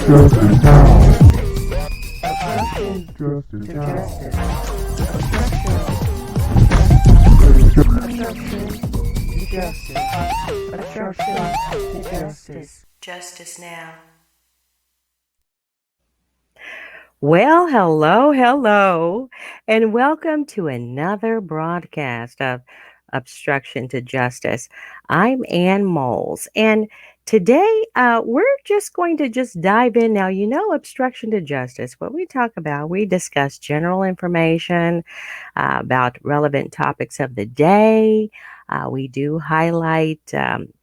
Justice now. Obstruction to justice. Obstruction to justice. Justice now. Well, hello, and welcome to another broadcast of Obstruction to Justice. I'm Ann Moles, and today we're just going to dive in. Now, Obstruction to Justice, what we talk about, we discuss general information about relevant topics of the day. We do highlight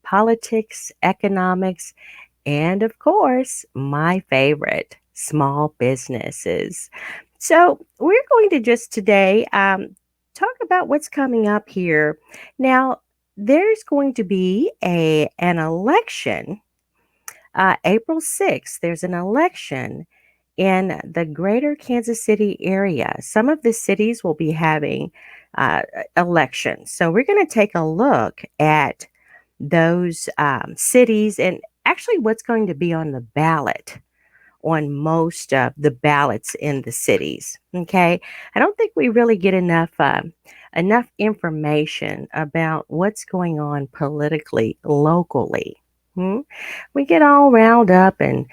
politics, economics, and of course, my favorite, small businesses. So, we're going to just today talk about what's coming up here. Now, there's going to be an election, April 6th. There's an election in the greater Kansas City area. Some of the cities will be having elections. So, we're going to take a look at those cities and actually what's going to be on the ballot on most of the ballots in the cities. Okay, I don't think we really get enough information about what's going on politically locally. We get all riled up and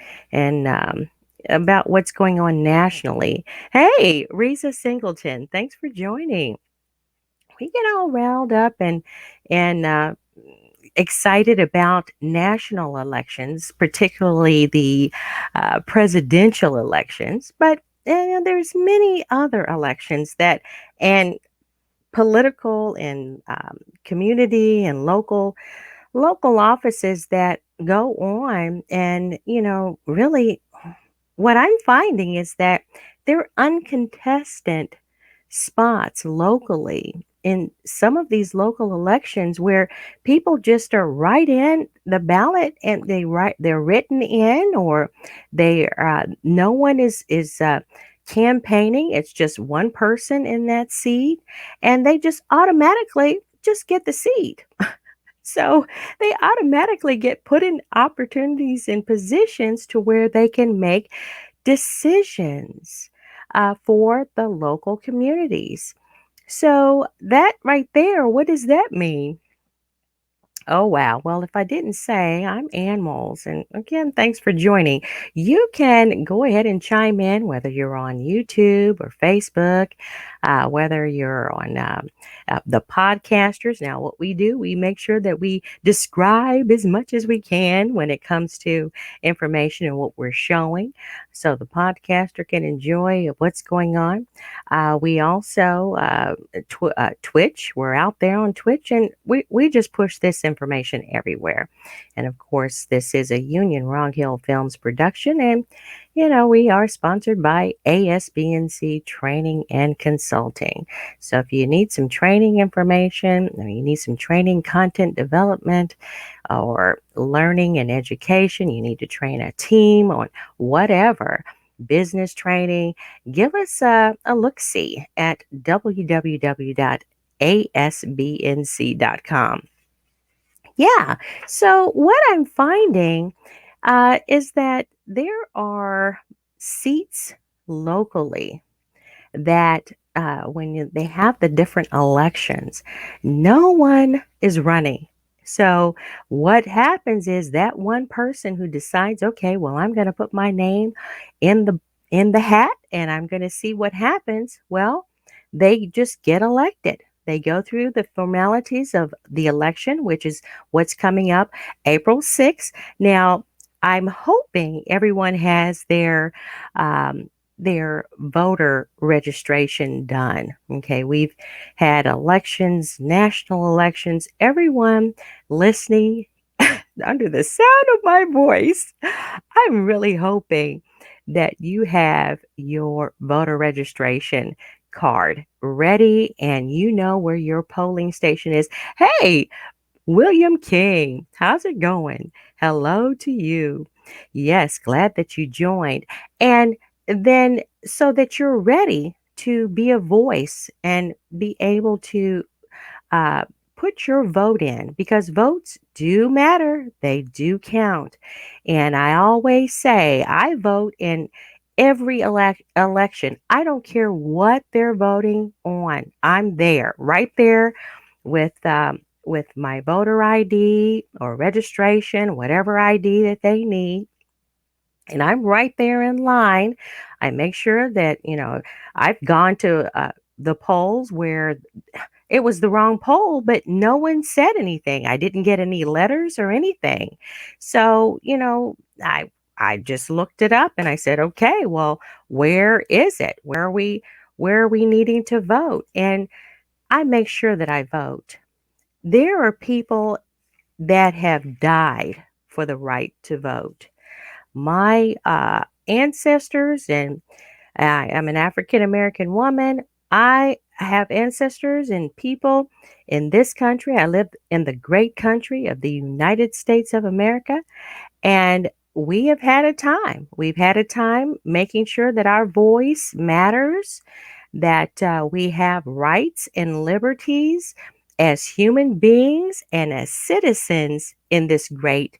about what's going on nationally. Hey, Risa Singleton, thanks for joining. We get all riled up and excited about national elections, particularly the presidential elections, but there's many other elections and political and community and local offices that go on. And, really what I'm finding is that they're uncontested spots locally in some of these local elections where people just are right in the ballot and they're written in, or they no one is campaigning. It's just one person in that seat, and they just automatically just get the seat. So they automatically get put in opportunities and positions to where they can make decisions for the local communities. So that right there, what does that mean? Oh, wow. Well, if I didn't say, I'm Ann Moles. And again, thanks for joining. You can go ahead and chime in, whether you're on YouTube or Facebook, whether you're on the podcasters. Now, what we do, we make sure that we describe as much as we can when it comes to information and what we're showing, so the podcaster can enjoy what's going on. We also, Twitch, we're out there on Twitch, and we just push this information everywhere. And of course, this is a Union Wrong Hill Films production, and we are sponsored by ASBNC Training and Consulting. So if you need some training information, or you need some training content development, or learning and education, you need to train a team on whatever, business training, give us a look-see at www.asbnc.com. Yeah, so what I'm finding is that there are seats locally that when they have the different elections, no one is running. So what happens is that one person who decides, okay, well, I'm going to put my name in the hat and I'm going to see what happens. Well, they just get elected. They go through the formalities of the election, which is what's coming up April 6th. Now, I'm hoping everyone has their voter registration done. Okay, we've had elections, national elections. Everyone listening under the sound of my voice, I'm really hoping that you have your voter registration card ready and you know where your polling station is. Hey, William King, how's it going? Hello to you. Yes, glad that you joined. And then so that you're ready to be a voice and be able to uh, put your vote in, because votes do matter. They do count. And I always say I vote in every election. I don't care what they're voting on. I'm there, right there with my voter ID or registration, whatever ID that they need. And I'm right there in line. I make sure that, I've gone to the polls where it was the wrong poll, but no one said anything. I didn't get any letters or anything. So, I just looked it up and I said, okay, well, where is it? Where are we needing to vote? And I make sure that I vote. There are people that have died for the right to vote. My ancestors, and I'm an African American woman. I have ancestors and people in this country. I live in the great country of the United States of America, and we have had a time. We've had a time making sure that our voice matters, that we have rights and liberties as human beings and as citizens in this great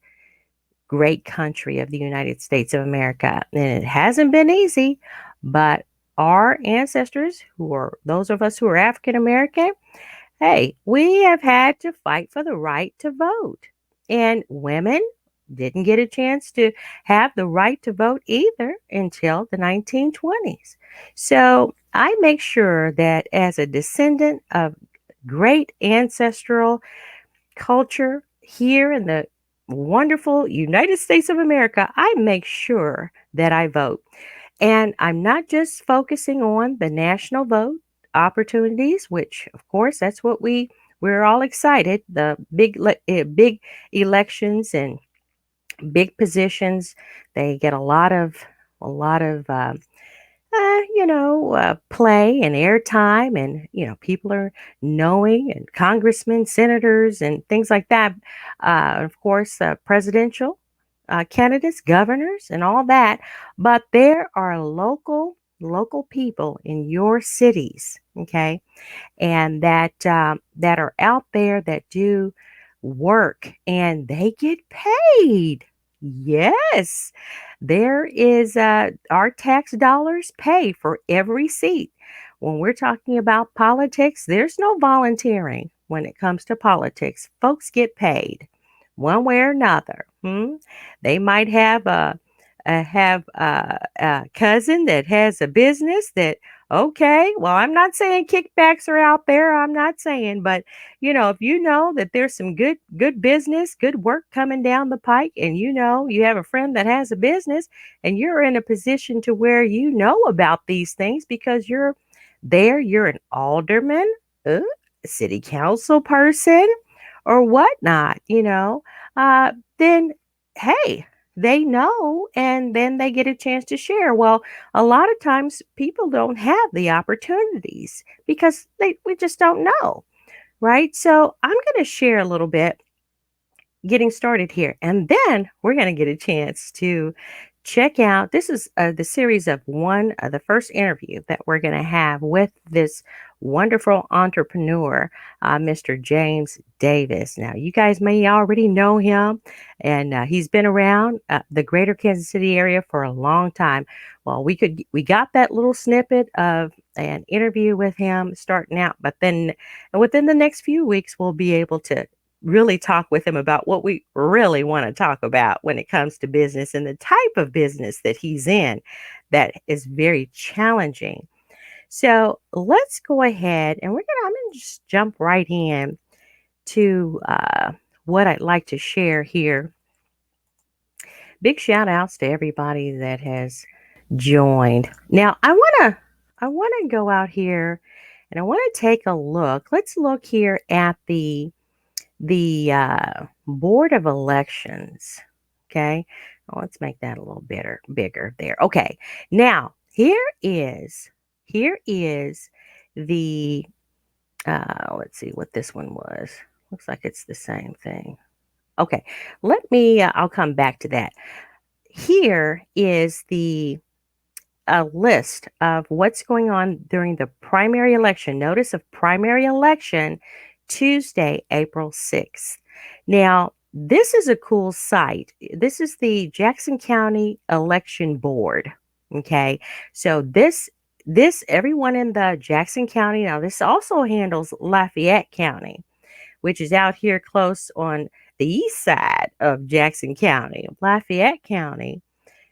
country of the United States of America. And it hasn't been easy, but our ancestors, who are those of us who are African American, hey, we have had to fight for the right to vote. And women didn't get a chance to have the right to vote either until the 1920s. So I make sure that as a descendant of great ancestral culture here in the wonderful United States of America, I make sure that I vote. And I'm not just focusing on the national vote opportunities, which of course that's what we're all excited. The big elections and big positions, they get a lot of play and airtime, and people are knowing, and congressmen, senators, and things like that. Of course, presidential candidates, governors, and all that. But there are local people in your cities, okay, and that are out there that do work and they get paid. Yes, there is our tax dollars pay for every seat. When we're talking about politics, there's no volunteering when it comes to politics. Folks get paid one way or another. They might have a cousin that has a business that, okay, well, I'm not saying kickbacks are out there. I'm not saying, but if you know that there's some good business, good work coming down the pike, and you have a friend that has a business, and you're in a position to where you know about these things because you're an alderman, a city council person, or whatnot, then hey, they know, and then they get a chance to share. Well, a lot of times people don't have the opportunities because we just don't know, right? So I'm going to share a little bit getting started here. And then we're going to get a chance to check out. This is the series of the first interview that we're going to have with this wonderful entrepreneur, Mr. James Davis. Now, you guys may already know him, and he's been around the greater Kansas City area for a long time. Well, we got that little snippet of an interview with him starting out, but then within the next few weeks, we'll be able to really talk with him about what we really want to talk about when it comes to business and the type of business that he's in that is very challenging. So let's go ahead and I'm gonna just jump right in to what I'd like to share here. Big shout outs to everybody that has joined. Now I wanna go out here and I want to take a look. Let's look here at the Board of Elections. Okay. Oh, let's make that a little bigger there. Okay. Now here is the let's see what this one was. Looks like it's the same thing. Okay. I'll come back to that. Here is the a list of what's going on during the primary election. Notice of primary election Tuesday, April 6th. Now, this is a cool site. This is the Jackson County Election Board. Okay. So this everyone in the Jackson County, now this also handles Lafayette County, which is out here close on the east side of Jackson County, Lafayette County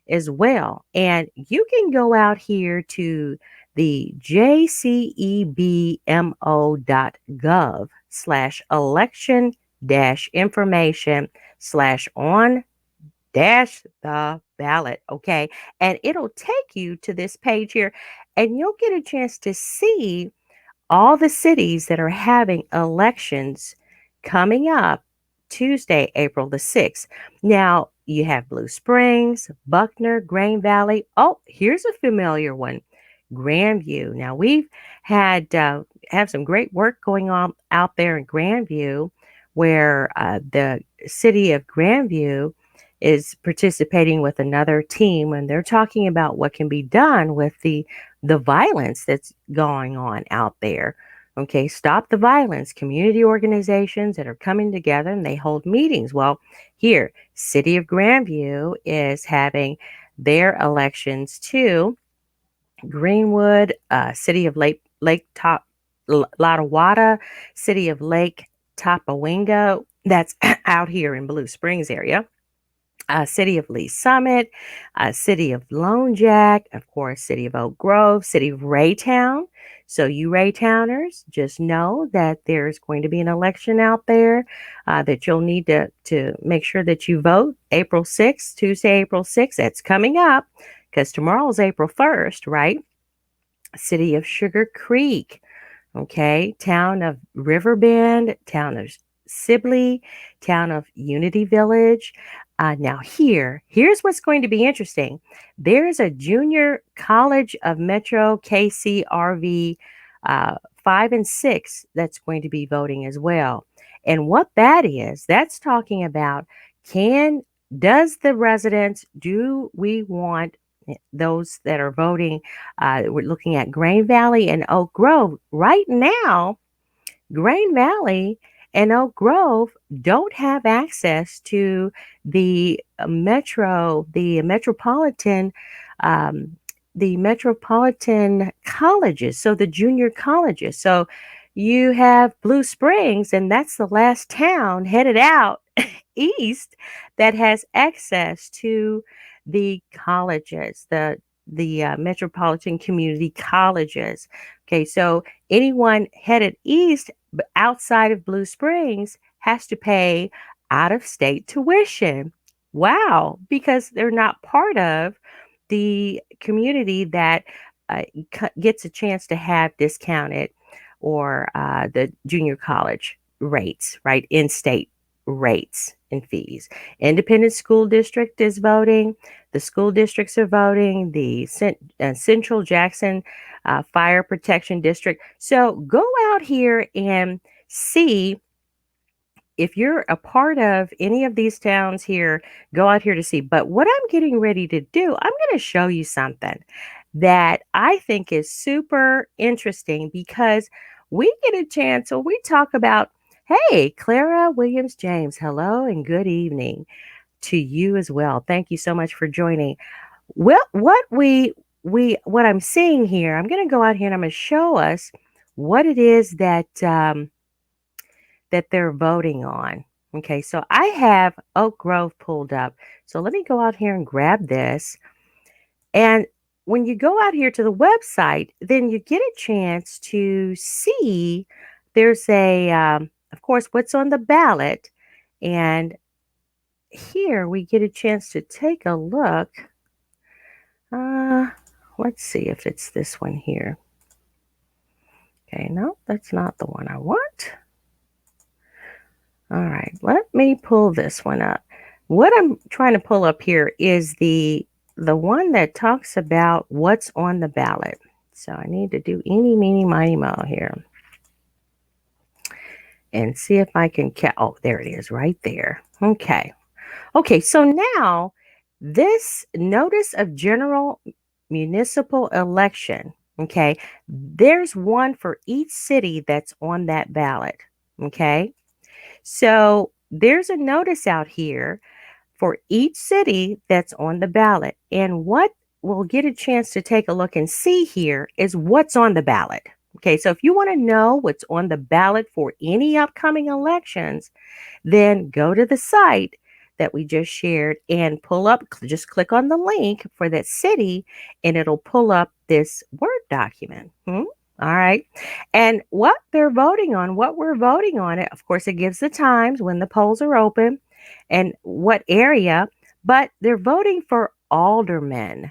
as well. And you can go out here to the jcebmo.gov/election information on the ballot. Okay. And it'll take you to this page here, and you'll get a chance to see all the cities that are having elections coming up Tuesday, April the 6th. Now, you have Blue Springs, Buckner, Grain Valley. Oh, here's a familiar one, Grandview. Now, we've had have some great work going on out there in Grandview, where the city of Grandview is participating with another team, and they're talking about what can be done with the violence that's going on out there. Okay, stop the violence. Community organizations that are coming together and they hold meetings. Well, here, City of Grandview is having their elections too. Greenwood, City of Lake Top, Lottawada, City of Lake Topawingo. That's out here in Blue Springs area. City of Lee Summit, City of Lone Jack, of course, City of Oak Grove, City of Raytown. So you Raytowners, just know that there's going to be an election out there that you'll need to make sure that you vote April 6th, Tuesday, April 6th. That's coming up because tomorrow's April 1st, right? City of Sugar Creek, okay? Town of Riverbend, town of Sibley, town of Unity Village. Now here's what's going to be interesting. There's a junior college of Metro KCRV 5 and 6 that's going to be voting as well. And what that is, that's talking about does the residents, do we want those that are voting? We're looking at Grain Valley and Oak Grove. Right now, Grain Valley and Oak Grove don't have access to the metropolitan colleges, so the junior colleges. So you have Blue Springs, and that's the last town headed out east that has access to the colleges, the metropolitan community colleges. Okay, so anyone headed east outside of Blue Springs has to pay out of state tuition. Wow, because they're not part of the community that gets a chance to have discounted or the junior college rates, right? In state rates and fees. Independent school district is voting. The school districts are voting. The Central Jackson Fire Protection District. So go out here and see if you're a part of any of these towns here. Go out here to see. But what I'm getting ready to do, I'm going to show you something that I think is super interesting, because we get a chance, or we talk about, hey, Clara Williams James, hello and good evening to you as well. Thank you so much for joining. Well, what I'm seeing here, I'm going to go out here and I'm going to show us what it is that that they're voting on. Okay, so I have Oak Grove pulled up. So let me go out here and grab this. And when you go out here to the website, then you get a chance to see there's of course, what's on the ballot. And here we get a chance to take a look. Let's see if it's this one here. Okay, no, that's not the one I want. All right, let me pull this one up. What I'm trying to pull up here is the one that talks about what's on the ballot. So I need to do eeny, meeny, miny, moe here and see if I can oh, there it is right there. Okay. Okay, so now this notice of general municipal election, okay, there's one for each city that's on that ballot. Okay. So there's a notice out here for each city that's on the ballot. And what we'll get a chance to take a look and see here is what's on the ballot. Okay, so if you want to know what's on the ballot for any upcoming elections, then go to the site that we just shared and pull up, just click on the link for that city, and it'll pull up this Word document. All right. And what they're voting on, what we're voting on, it, of course, it gives the times when the polls are open and what area, but they're voting for aldermen.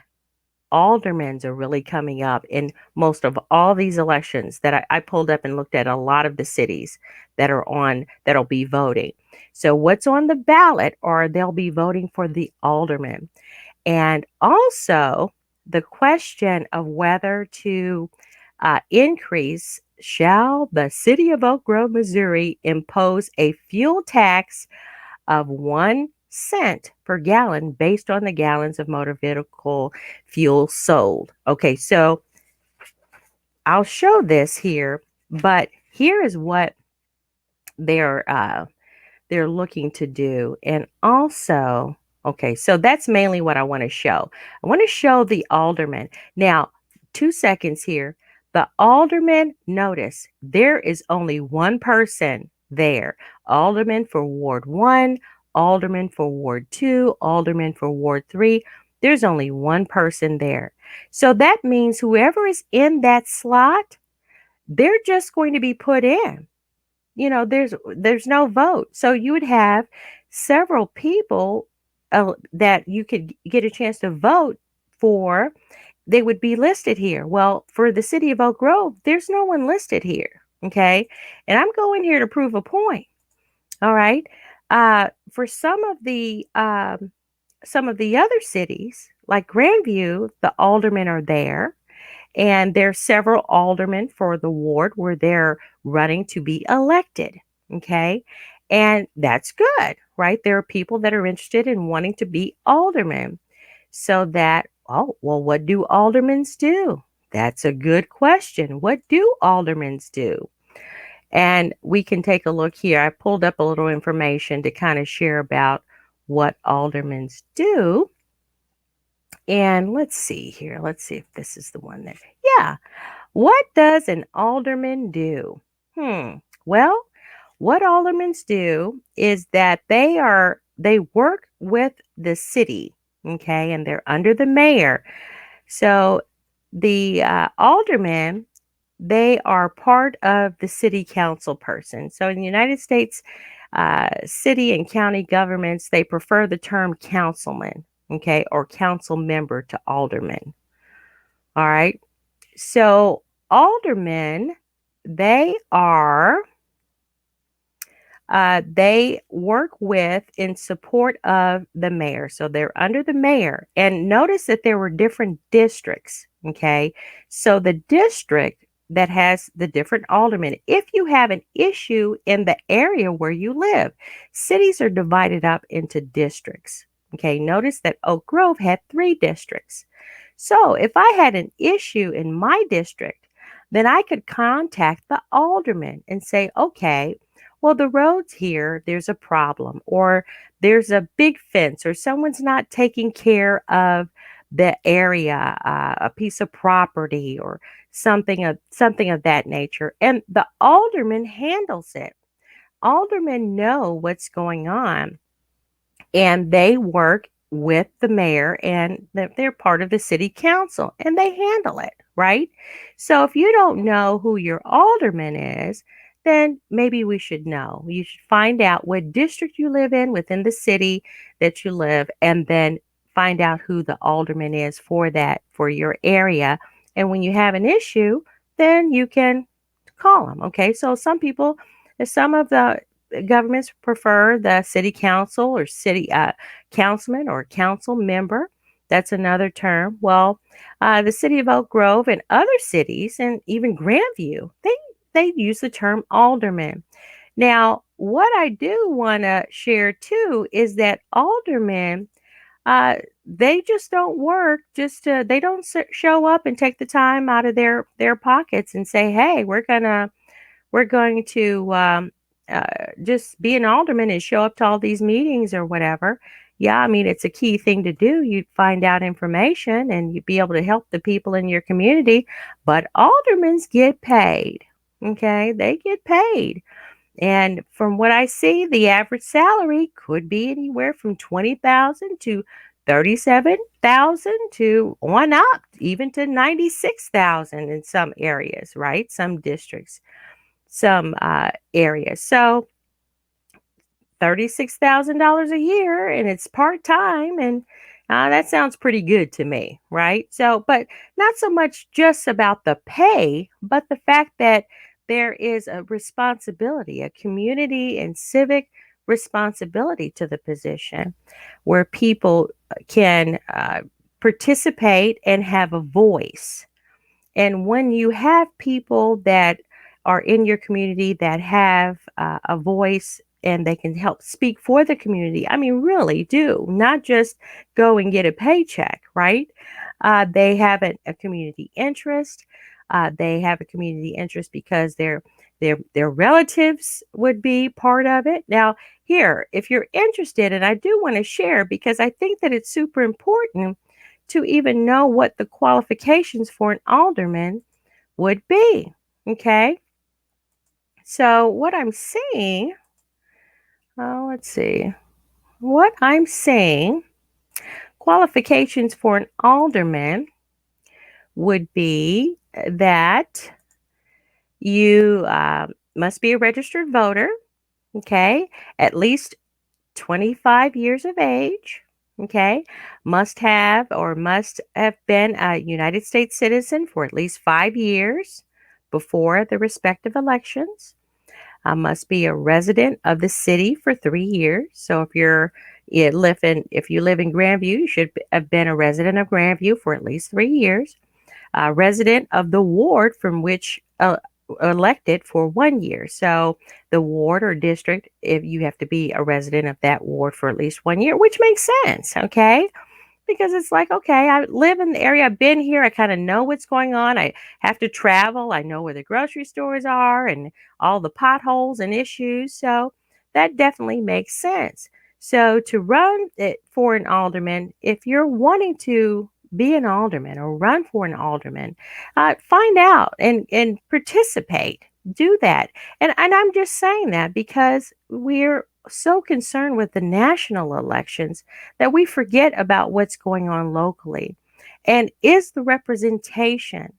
Aldermans are really coming up in most of all these elections that I pulled up and looked at a lot of the cities that are on that'll be voting. So what's on the ballot or they'll be voting for the alderman. And also the question of whether to increase, shall the city of Oak Grove, Missouri impose a fuel tax of 1 cent per gallon based on the gallons of motor vehicle fuel sold? Okay, so I'll show this here, but here is what they're looking to do. And also, okay, so that's mainly what I want to show. I want to show the alderman. Now, 2 seconds here. The alderman, notice there is only one person there. Alderman for Ward 1, alderman for Ward 2, alderman for Ward 3. There's only one person there. So that means whoever is in that slot, they're just going to be put in. There's no vote. So you would have several people that you could get a chance to vote for. They would be listed here. Well, for the city of Oak Grove, there's no one listed here. Okay. And I'm going here to prove a point. All right. For some of the other cities, like Grandview, the aldermen are there. And there's several aldermen for the ward where they're running to be elected. Okay. And that's good, right? There are people that are interested in wanting to be aldermen. So that, oh, well, what do aldermen do? That's a good question. What do aldermen do? And we can take a look here. I pulled up a little information to kind of share about what aldermen do. And let's see here. Let's see if this is the one that, yeah. What does an alderman do? Well, what aldermen do is that they work with the city, okay, and they're under the mayor. So the aldermen, they are part of the city council person. So in the United States, city and county governments, they prefer the term councilman, okay, or council member to alderman. All right. So aldermen, they work with in support of the mayor. So they're under the mayor. And notice that there were different districts. Okay. So the district that has the different aldermen, if you have an issue in the area where you live, cities are divided up into districts. Okay. Notice that Oak Grove had 3 districts. So if I had an issue in my district, then I could contact the alderman and say, okay, well, the roads here, there's a problem, or there's a big fence, or someone's not taking care of the area, a piece of property, or something of that nature. And the alderman handles it. Aldermen know what's going on, and they work with the mayor, and they're part of the city council, and they handle it, right? So if you don't know who your alderman is, then maybe we should know. You should find out what district you live in within the city that you live, and then find out who the alderman is for your area. And when you have an issue, then you can call them. Okay. So some of the governments prefer the city council or city councilman or council member. That's another term. Well, the city of Oak Grove and other cities, and even Grandview, they use the term alderman. Now, what I do want to share too is that aldermen, they just don't work. They don't show up and take the time out of their pockets and say, "Hey, we're going to just be an alderman and show up to all these meetings or whatever. Yeah, I mean, it's a key thing to do. You'd find out information and you'd be able to help the people in your community. But aldermen get paid. Okay, they get paid. And from what I see, the average salary could be anywhere from 20,000 to 37,000 to on up, even to 96,000 in some areas, right? Some districts, some areas. So $36,000 a year, and it's part time, and that sounds pretty good to me, right? So, but not so much just about the pay, but the fact that there is a responsibility, a community and civic responsibility to the position where people can participate and have a voice. And when you have people that are in your community that have a voice and they can help speak for the community, I mean, really do, not just go and get a paycheck, right? They have a community interest. They have a community interest because their relatives would be part of it. Now, here, if you're interested, and I do want to share because I think that it's super important to even know what the qualifications for an alderman would be. Okay. So what I'm saying, let's see, what I'm saying, qualifications for an alderman would be that you must be a registered voter. Okay. At least 25 years of age. Okay, must have been a United States citizen for at least 5 years before the respective elections. Must be a resident of the city for 3 years. So if you live in Grandview, you should have been a resident of Grandview for at least 3 years. Resident of the ward from which elected for 1 year. So the ward or district, if you have to be a resident of that ward for at least 1 year, which makes sense, okay? Because it's like, okay, I live in the area, I've been here, I kind of know what's going on. I have to travel, I know where the grocery stores are and all the potholes and issues. So that definitely makes sense. So to run it for an alderman, if you're wanting to be an alderman or run for an alderman, find out and participate. Do that. And I'm just saying that because we're so concerned with the national elections that we forget about what's going on locally. And is the representation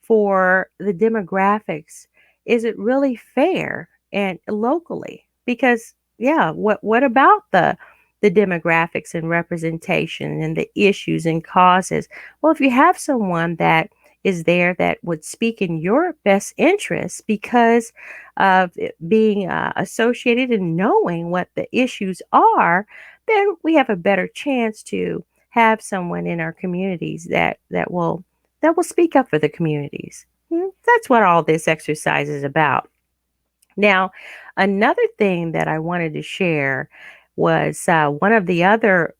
for the demographics, is it really fair and locally? Because yeah, what about the demographics and representation and the issues and causes? Well, if you have someone that is there that would speak in your best interest because of being associated and knowing what the issues are, then we have a better chance to have someone in our communities that will speak up for the communities. That's what all this exercise is about. Now, another thing that I wanted to share was one of the other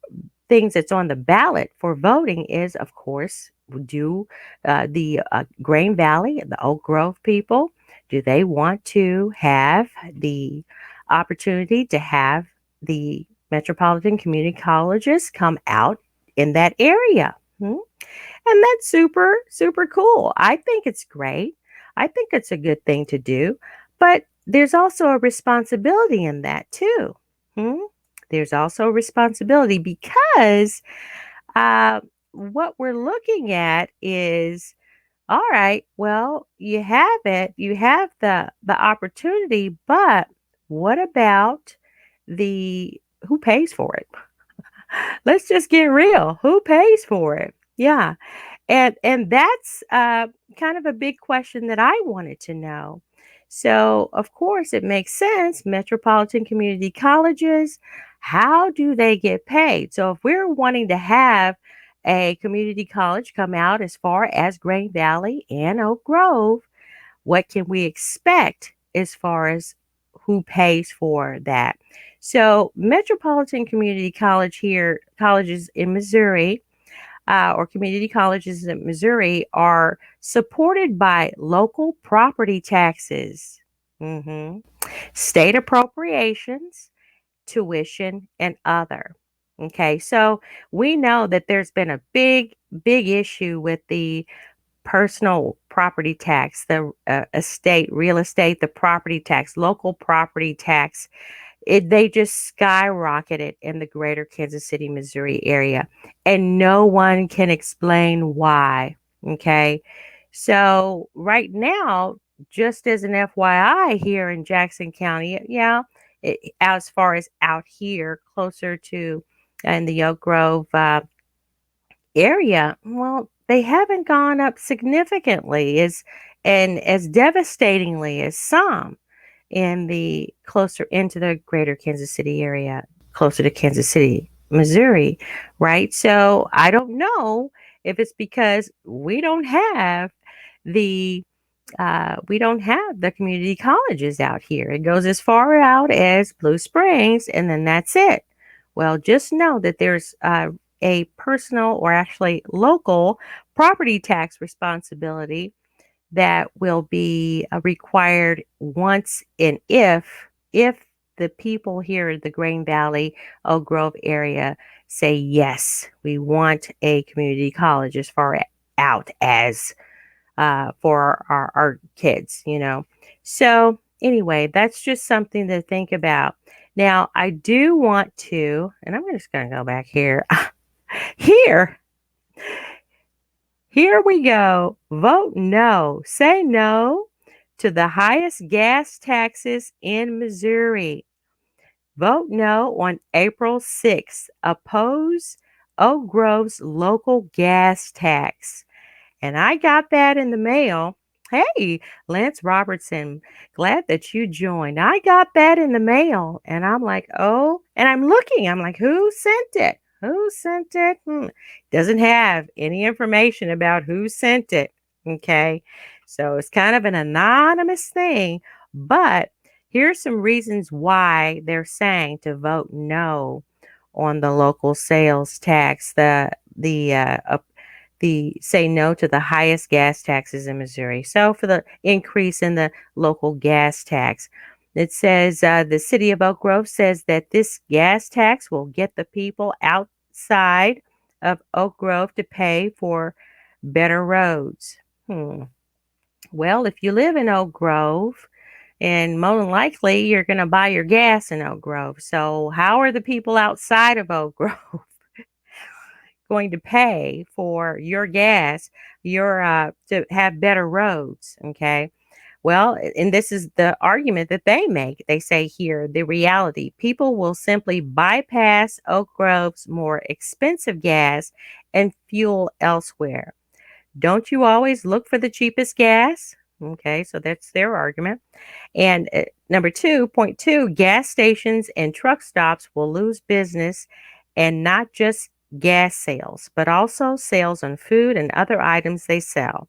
things that's on the ballot for voting is, of course, do the Grain Valley, the Oak Grove people, do they want to have the opportunity to have the metropolitan community colleges come out in that area? And that's super, super cool. I think it's great. I think it's a good thing to do. But there's also a responsibility in that too. There's also a responsibility because what we're looking at is, all right, well, you have it, you have the opportunity, but what about the who pays for it? Let's just get real. Who pays for it? Yeah. And that's kind of a big question that I wanted to know. So, of course, it makes sense. Metropolitan community colleges, how do they get paid? So, if we're wanting to have a community college come out as far as Grain Valley and Oak Grove, what can we expect as far as who pays for that? So, Metropolitan Community College here, colleges in Missouri, or community colleges in Missouri are supported by local property taxes. State appropriations, tuition, and other. Okay, so we know that there's been a big issue with the personal property tax, the estate, real estate, the property tax, local property tax. They just skyrocketed in the greater Kansas City, Missouri area, and no one can explain why. Okay. So, right now, just as an FYI, here in Jackson County, yeah, as far as out here, closer to in the Oak Grove area, well, they haven't gone up significantly as devastatingly as some in the closer into the greater Kansas City area, closer to Kansas City, Missouri, right? So I don't know if it's because the we don't have the community colleges out here. It goes as far out as Blue Springs, and then that's it. Well, just know that there's a personal or actually local property tax responsibility that will be required once and if the people here in the Grain Valley, Oak Grove area say yes, we want a community college as far out as for our kids, you know. So anyway, that's just something to think about. Now, I do want to, and I'm just going to go back here. Here, here we go. Vote no. Say no to the highest gas taxes in Missouri. Vote no on April 6th. Oppose Oak Grove's local gas tax. And I got that in the mail. Hey, Lance Robertson, glad that you joined. I got that in the mail. And I'm like, oh, and I'm looking. I'm like, who sent it? Who sent it? Doesn't have any information about who sent it. Okay. So it's kind of an anonymous thing. But here's some reasons why they're saying to vote no on the local sales tax, the say no to the highest gas taxes in Missouri. So for the increase in the local gas tax, it says the city of Oak Grove says that this gas tax will get the people outside of Oak Grove to pay for better roads. Well, if you live in Oak Grove, and more than likely you're going to buy your gas in Oak Grove. So how are the people outside of Oak Grove going to pay for your gas, to have better roads? Okay. Well, and this is the argument that they make. They say here, the reality, people will simply bypass Oak Grove's more expensive gas and fuel elsewhere. Don't you always look for the cheapest gas? Okay, so that's their argument. And number 2.2, gas stations and truck stops will lose business, and not just gas sales, but also sales on food and other items they sell.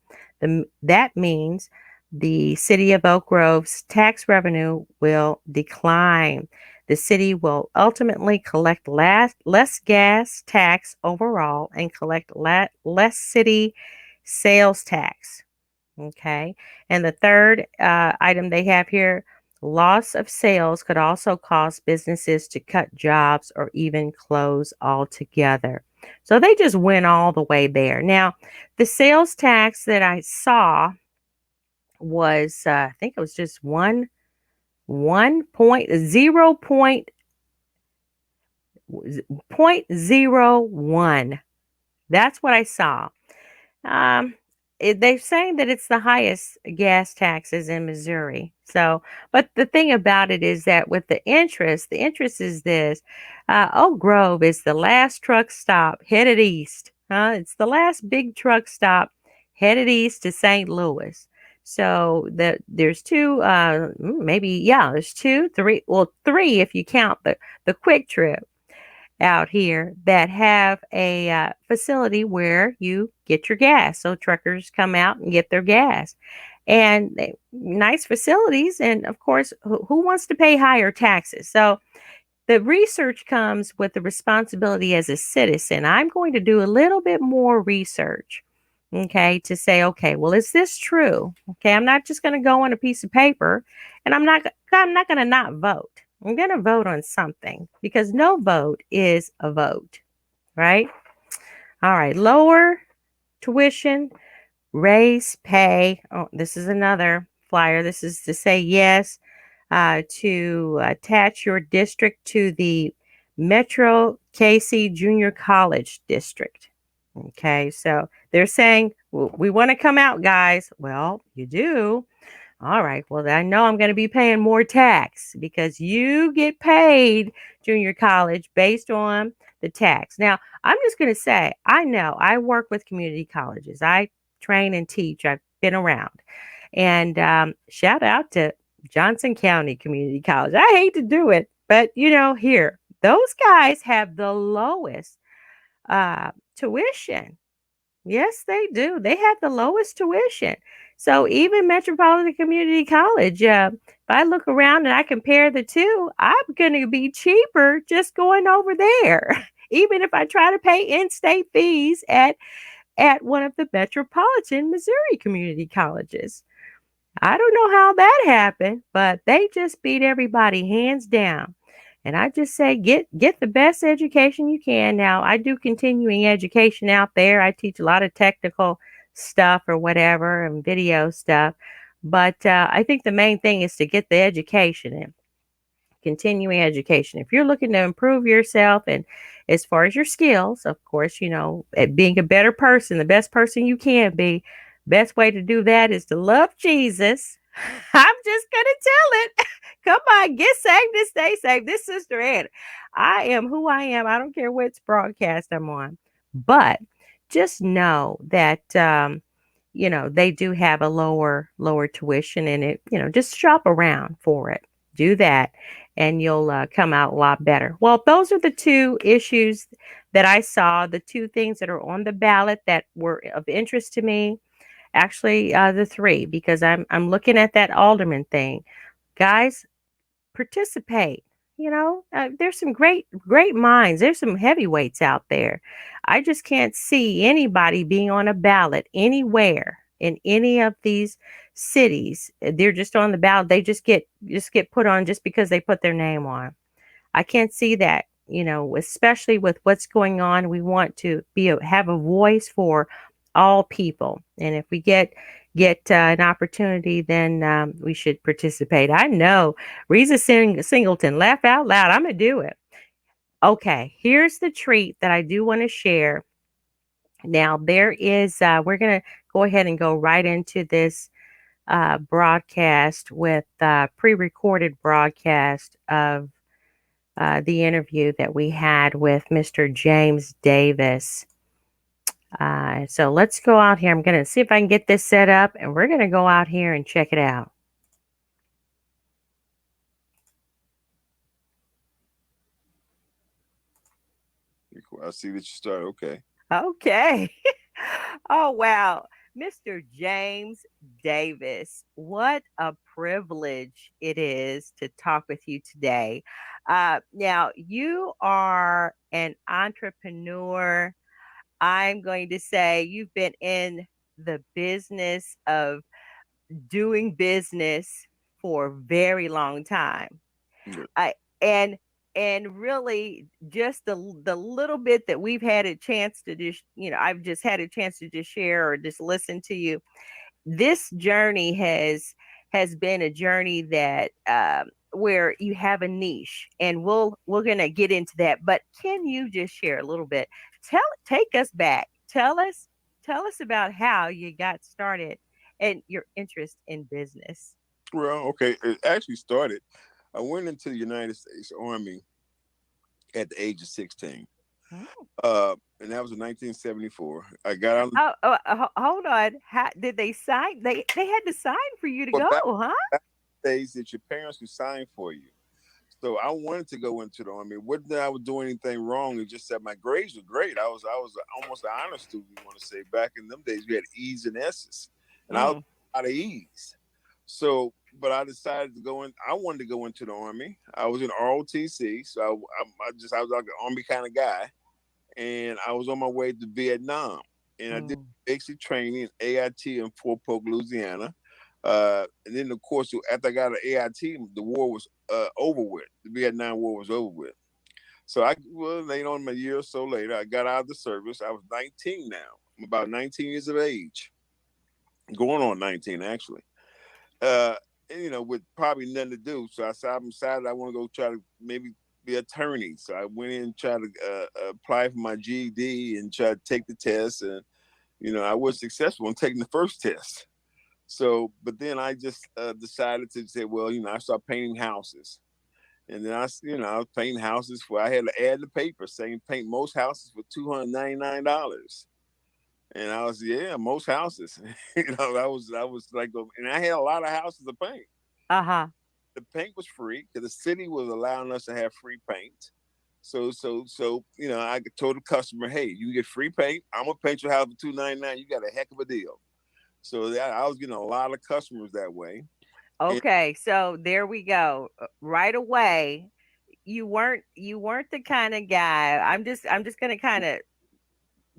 That means the city of Oak Grove's tax revenue will decline. The city will ultimately collect less gas tax overall and collect less city sales tax. Okay. And the third item they have here, loss of sales could also cause businesses to cut jobs or even close altogether. So they just went all the way there. Now, the sales tax that I saw was, I think it was just one point zero point zero one. That's what I saw. Um, they're saying that it's the highest gas taxes in Missouri. So, but the thing about it is that with the interest is this: Oak Grove is the last truck stop headed east. It's the last big truck stop headed east to St. Louis. So there's two, maybe yeah, there's two, three, well, three if you count the quick trip out here that have a facility where you get your gas. So truckers come out and get their gas. And nice facilities. And of course, who wants to pay higher taxes? So the research comes with the responsibility as a citizen. I'm going to do a little bit more research Okay, to say, okay, well, is this true? Okay, I'm not just going to go on a piece of paper, and I'm not going to not vote. I'm going to vote on something because no vote is a vote, right? All right, lower tuition, raise pay. Oh, this is another flyer. This is to say yes to attach your district to the Metro KC Junior College District. Okay, so they're saying, we want to come out, guys. Well, you do. All right. Well, I know I'm going to be paying more tax because you get paid junior college based on the tax. Now, I'm just going to say, I know I work with community colleges. I train and teach. I've been around. And shout out to Johnson County Community College. I hate to do it, but here, those guys have the lowest tuition. Yes, they do. They have the lowest tuition. So even Metropolitan Community College, if I look around and I compare the two, I'm going to be cheaper just going over there. Even if I try to pay in-state fees at one of the Metropolitan Missouri community colleges. I don't know how that happened, but they just beat everybody hands down. And I just say get the best education you can. Now, I do continuing education out there. I teach a lot of technical stuff or whatever and video stuff. But I think the main thing is to get the education in continuing education. If you're looking to improve yourself and as far as your skills, of course, at being a better person, the best person you can be, best way to do that is to love Jesus. I'm just going to tell it. Come on, get saved and stay saved. This Sister Ann. I am who I am. I don't care which broadcast I'm on. But just know that they do have a lower tuition in it. Just shop around for it. Do that and you'll come out a lot better. Well, those are the two issues that I saw, the two things that are on the ballot that were of interest to me. Actually, the three, because I'm looking at that alderman thing. Guys, participate. There's some great minds. There's some heavyweights out there. I just can't see anybody being on a ballot anywhere in any of these cities. They're just on the ballot. They just get put on just because they put their name on. I can't see that, especially with what's going on. We want to have a voice for all people. And if we get an opportunity, then we should participate. I know Reza Singleton, laugh out loud. I'm going to do it. Okay, here's the treat that I do want to share. Now, there is, we're going to go ahead and go right into this broadcast with pre-recorded broadcast of the interview that we had with Mr. James Davis. So let's go out here. I'm going to see if I can get this set up and we're going to go out here and check it out. I see that you started. Okay. Okay. Oh, wow. Mr. James Davis, what a privilege it is to talk with you today. Now, you are an entrepreneur. I'm going to say you've been in the business of doing business for a very long time. Yeah. I and really just the little bit that we've had a chance to just I've just had a chance to just share or just listen to you. This journey has been a journey that where you have a niche, and we're gonna get into that. But can you just share a little bit? Take us back. Tell us about how you got started and your interest in business. Well, okay. It actually started. I went into the United States Army at the age of 16. Oh. And that was in 1974. I got out. Hold on. How, did they sign? They had to sign for you to But go, back huh? days that your parents could sign for you. So I wanted to go into the Army. Wouldn't that I was doing anything wrong? It just that my grades were great. I was almost an honor student. You want to say back in them days we had E's and S's, and I was Mm. out of E's. So, but I decided to go in. I wanted to go into the Army. I was in ROTC, so I was like an Army kind of guy, and I was on my way to Vietnam. and I did Mm. basic training in AIT in Fort Polk, Louisiana. And then, of course, after I got an AIT, the war was over with. The Vietnam War was over with. So I was later on, a year or so later, I got out of the service. I was 19 now. I'm about 19 years of age, going on 19 actually. Uh, and, with probably nothing to do. So I decided I want to go try to maybe be an attorney. So I went in and tried to apply for my GED and try to take the test. And, I was successful in taking the first test. So, but then I just decided to say, well, I started painting houses. And then I was painting houses I had to add in the paper saying paint most houses for $299. And I was, yeah, most houses. I was like, and I had a lot of houses to paint. Uh-huh. The paint was free because the city was allowing us to have free paint. So I told the customer, hey, you get free paint. I'm gonna paint your house for $299. You got a heck of a deal. So I was getting a lot of customers that way. And Okay, so there we go. Right away, you weren't the kind of guy. I'm just going to kind of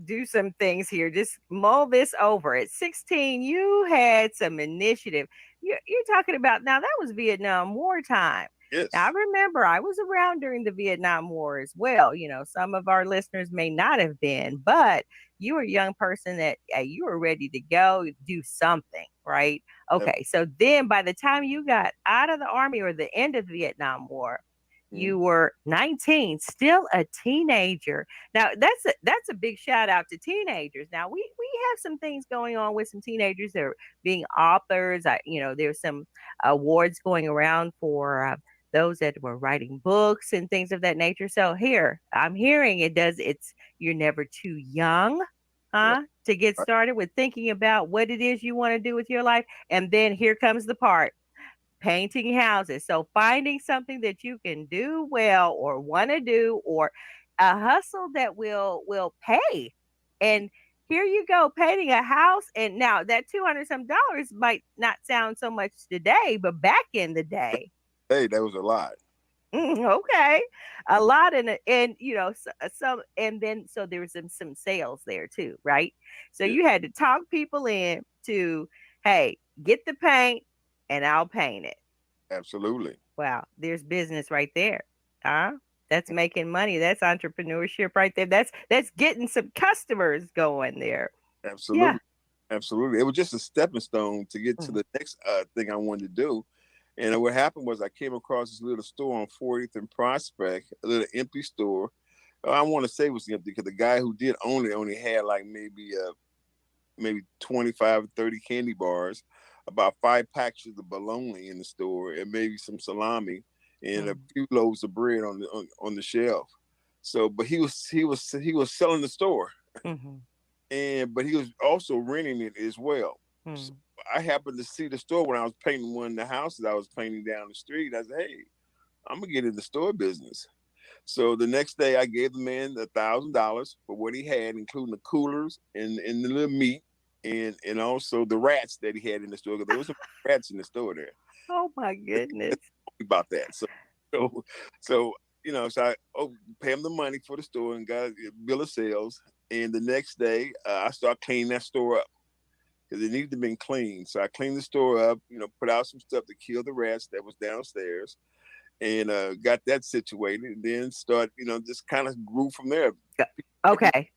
do some things here. Just mull this over. At 16, you had some initiative. You're talking about now that was Vietnam War time. Now, I yes, remember I was around during the Vietnam War as well. Some of our listeners may not have been, but you were a young person that you were ready to go do something, right? Okay, so then by the time you got out of the army or the end of the Vietnam War, mm, you were 19, still a teenager. Now that's a big shout out to teenagers. Now we have some things going on with some teenagers. They're being authors. There's some awards going around for those that were writing books and things of that nature. So here I'm hearing it's you're never too young, right, to get right. started with thinking about what it is you want to do with your life. And then here comes the part, painting houses. So finding something that you can do well or want to do, or a hustle that will pay. And here you go, painting a house. And now that 200 some dollars might not sound so much today, but back in the day, Hey, that was a lot. okay, a lot. And some, and then so there was some sales there too, right? So Yeah, you had to talk people in to, hey, get the paint and I'll paint it. absolutely, Wow, there's business right there. Huh? That's making money. That's entrepreneurship right there. That's getting some customers going there. Yeah. absolutely, absolutely. It was just a stepping stone to get to Mhm. the next thing I wanted to do. And what happened was I came across this little store on 40th and Prospect, a little empty store. I want to say it was empty because the guy who did own it only had like maybe 25 or 30 candy bars, about 5 packages of bologna in the store, and maybe some salami and a Mhm. few loaves of bread on the shelf. So, but he was selling the store, Mhm. but he was also renting it as well. So Mhm. I happened to see the store when I was painting one of the houses I was painting down the street. I said, "Hey, I'm gonna get in the store business." So the next day, I gave the man $1,000 for what he had, including the coolers and the little meat, and also the rats that he had in the store. Because there was some rats in the store there. Oh my goodness. About that. So, so so I pay him the money for the store and got a bill of sales. And the next day, I start cleaning that store up because it needed to be cleaned. So I cleaned the store up, put out some stuff to kill the rats that was downstairs, and got that situated. And then start, just kind of grew from there. Okay.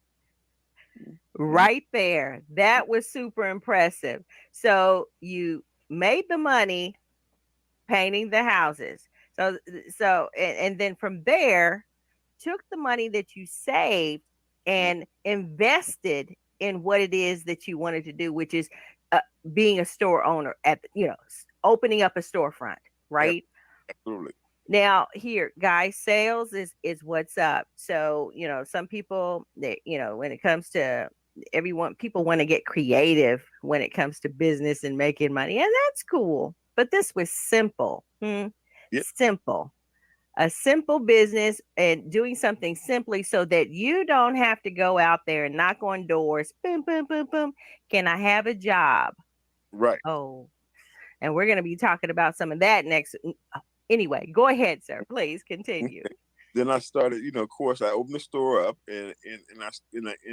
Mhm. Right there. That was super impressive. So you made the money painting the houses. And then from there, took the money that you saved and invested in what it is that you wanted to do, which is uh, being a store owner opening up a storefront, right? Absolutely. Now, here, guys, sales is what's up. So, some people that, when it comes to everyone, people want to get creative when it comes to business and making money, and that's cool. But this was simple. Yeah. Simple. A simple business and doing something simply so that you don't have to go out there and knock on doors. Boom, boom, boom, boom. Can I have a job? Right. Oh, and we're going to be talking about some of that next. Anyway, go ahead, sir. Please continue. Then I started, of course, I opened the store up, and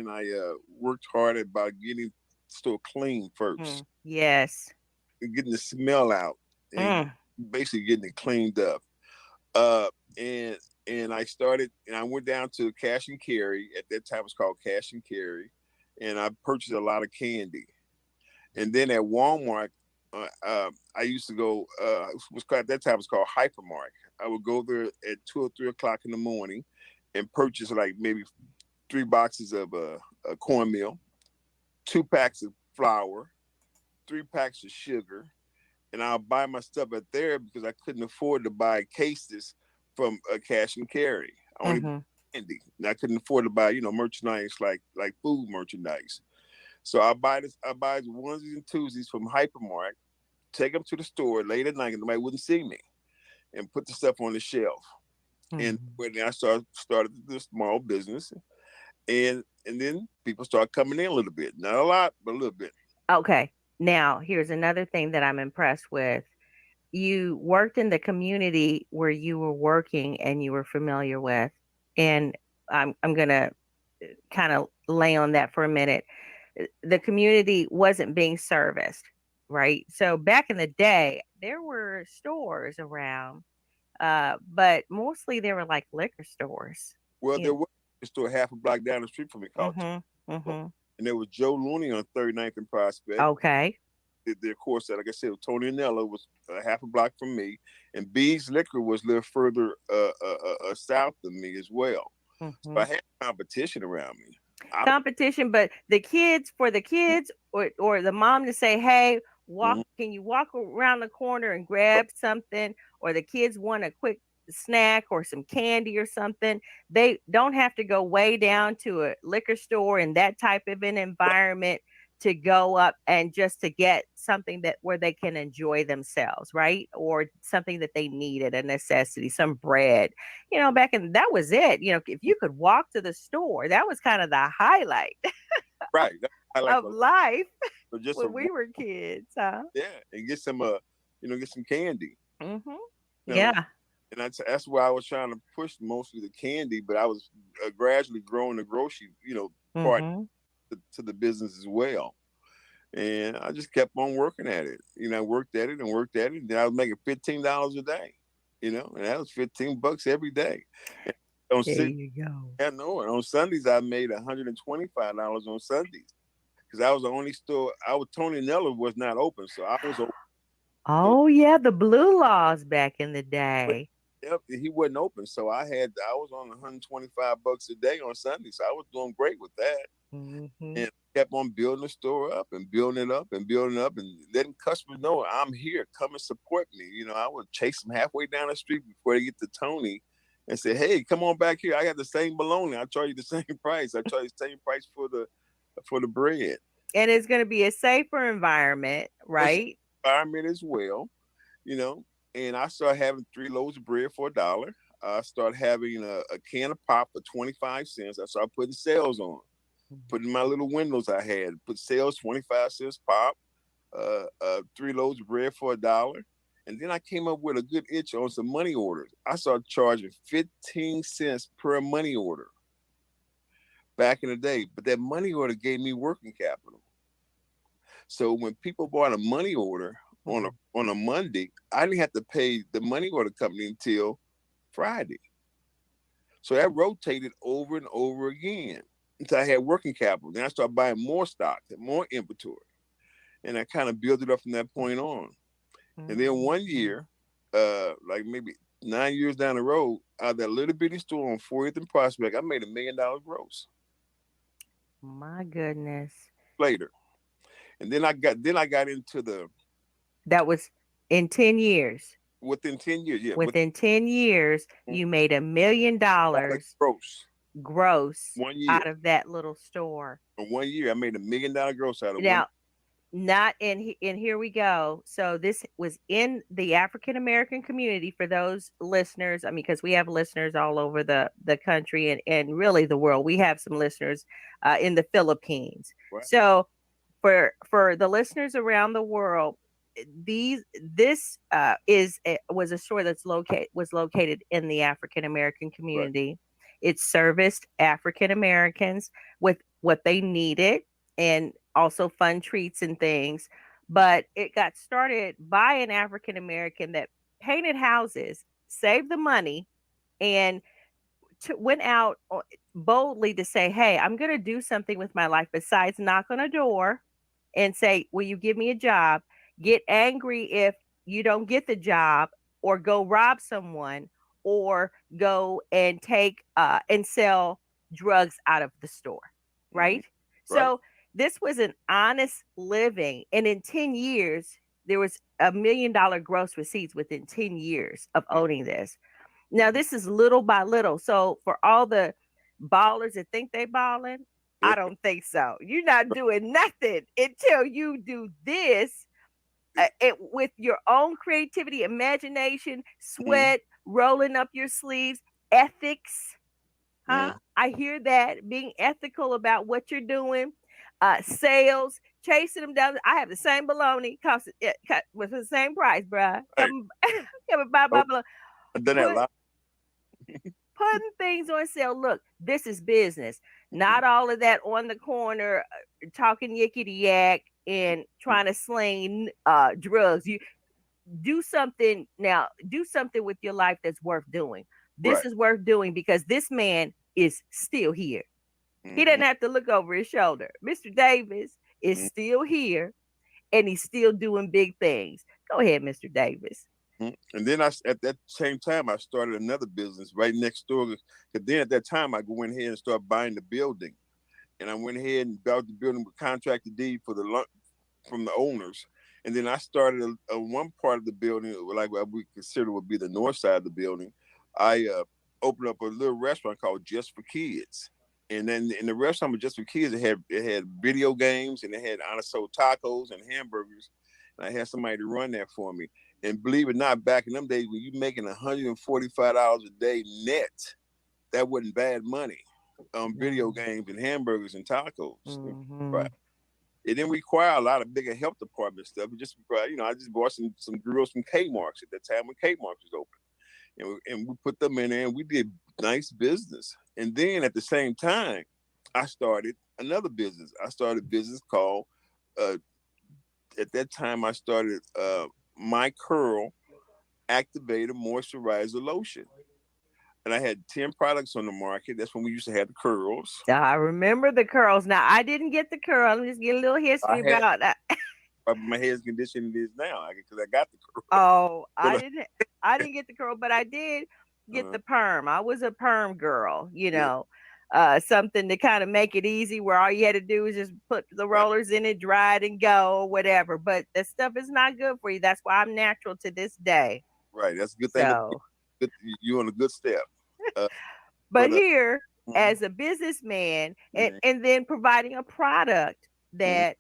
I worked hard about getting the store clean first, Yes. and getting the smell out, and Mm. basically getting it cleaned up. Uh, and and I went down to cash and carry. At that time, it was called cash and carry, and I purchased a lot of candy. And then at Walmart, I used to go. Was called, at that time it was called Hypermart. I would go there at 2 or 3 o'clock in the morning, and purchase like maybe 3 boxes of cornmeal, 2 packs of flour, 3 packs of sugar, and I'll buy my stuff at there because I couldn't afford to buy cases from cash and carry. I only bought Mm-hmm. candy, and I couldn't afford to buy merchandise like food merchandise. So I buy the onesies and twosies from Hypermart, take them to the store late at night, and nobody wouldn't see me, and put the stuff on the shelf. And Mm-hmm. when I started this small business, and then people start coming in a little bit, not a lot, but a little bit. Okay. Now, here's another thing that I'm impressed with. You worked in the community where you were working and you were familiar with. And I'm going to kind of lay on that for a minute. The community wasn't being serviced, right? So back in the day, there were stores around, but mostly they were like liquor stores. Well, You there was a store half a block down the street from me called Mhm. Tito, Mhm. and there was Joe Looney on 39th and Prospect. Okay. The course that, like I said, Tony and Ella was half a block from me, and B's Liquor was a little further south than me as well. So I Mhm. had competition around me. I, Competition, but the kids, for the kids, or the mom to say, "Hey, walk, Mhm. can you walk around the corner and grab something?" Or the kids want a quick snack or some candy or something. They don't have to go way down to a liquor store in that type of an environment to go up and just to get something that where they can enjoy themselves, right? Or something that they needed, a necessity, some bread. Back in that was it. If you could walk to the store, that was kind of the highlight Right. I like of life just a when we were kids, huh? yeah, and get some get some candy. Mhm. You know, Yeah. and that's why I was trying to push mostly the candy, but I was gradually growing the grocery part Mhm. to the business as well. And I just kept on working at it. I worked at it and worked at it. And then I was making $15 a day. And that was $15 every day. And on There six, you go. I know. And on Sundays, I made $125 on Sundays because I was the only store. Tony Nella was not open, so I was open. So Oh yeah, the blue laws back in the day. yep, he wasn't open, so I was on $125 a day on Sundays. So I was doing great with that. Mhm. And kept on building the store up and building it up and building it up and letting customers know I'm here. Come and support me. I would chase them halfway down the street before they get to Tony and say, "Hey, come on back here. I got the same bologna. I charge you the same price. I charge you the same price for the bread." And it's going to be a safer environment, It's right? environment as well, you know. And I started having 3 loaves of bread for $1. I started having a can of pop for 25 cents. I started putting sales on. Putting my little windows I had, put sales 25 cents pop, 3 loaves of bread for $1. And then I came up with a good itch on some money orders. I started charging 15 cents per money order back in the day. But that money order gave me working capital. So when people bought a money order on a Mhm. on a Monday, I didn't have to pay the money order company until Friday. So that rotated over and over again until I had working capital. Then I started buying more stock and more inventory. And I kind of built it up from that point on. And then Mhm. one year, like maybe 9 years down the road, out of that little bitty store on 40th and Prospect, I made $1 million gross My goodness. later. And then I got into the That was in 10 years. within 10 years, yeah, within Within 10 years, you made $1 million gross gross one year. out of that little store. In one year, I made $1 million gross out of one. Now, not in here we go. So this was in the African American community for those listeners. I mean, because we have listeners all over the country and really the world. We have some listeners in the Philippines. Right. So for the listeners around the world, was a store that's located in the African American Right. community. It serviced African Americans with what they needed and also fun treats and things. But it got started by an African American that painted houses, saved the money, and went out boldly to say, "Hey, I'm going to do something with my life besides knock on a door and say, 'Will you give me a job?' Get angry if you don't get the job, or go rob someone, or go and take and sell drugs out of the store." Hmm. Right? Right. So this was an honest living, and in 10 years there was $1 million gross receipts within 10 years of owning this. Now this is little by little. So for all the ballers that think they balling, I don't think so. You're not doing nothing until you do this, with your own creativity, imagination, Mhm. sweat, rolling up your sleeves, ethics. Huh? Mhm. I hear that, being ethical about what you're doing, sales, chasing them down. I have the same baloney, cost with the same price, bruh. Right. Come, come and buy my Oh, baloney. I've done that a Put lot. putting things on sale. Look, this is business. Mhm. Not all of that on the corner, talking yickety yak and trying to sling drugs. You do something now. Do something with your life that's worth doing. This Right. is worth doing because this man is still here. He Hmm. doesn't have to look over his shoulder. Mr. Davis is still here, and he's still doing big things. Go ahead, Mr. Davis. And then at that same time, I started another business right next door. Because then at that time, I went ahead and started buying the building, and I went ahead and bought the building with contracted deed for from the owners. And then I started one part of the building, like what we consider would be the north side of the building. I opened up a little restaurant called Just for Kids. And then in the restaurant with Just for Kids, it had video games, and it had honest sold tacos and hamburgers. And I had somebody to run that for me. And believe it or not, back in them days when you making $145 a day net, that wasn't bad money on video No. games and hamburgers and tacos. Mm-hmm. Right. It didn't require a lot of bigger health department stuff. It just required, I just bought some girls from Kmart's at that time when Kmart's was open, and we put them in there, and we did nice business. And then at the same time, I started another business. I started a business called, uh, at that time, I started My Curl Activator Moisturizer Lotion. And I had 10 products on the market. That's when we used to have the curls. I remember the curls. Now I didn't get the curl. Let me just get a little I history had about that. my hair's condition it is now because I got the curl. Oh, I But didn't. I didn't get the curl, but I did get uh, the perm. I was a perm girl. yeah, Something to kind of make it easy, where all you had to do was just put the right, rollers in it, dry it, and go, or whatever. But the stuff is not good for you. That's why I'm natural to this day. right. That's a good thing. So, Good, you're on a good step. Uh, but but here, mhm, as a businessman, and, yeah, and then providing a product mhm, that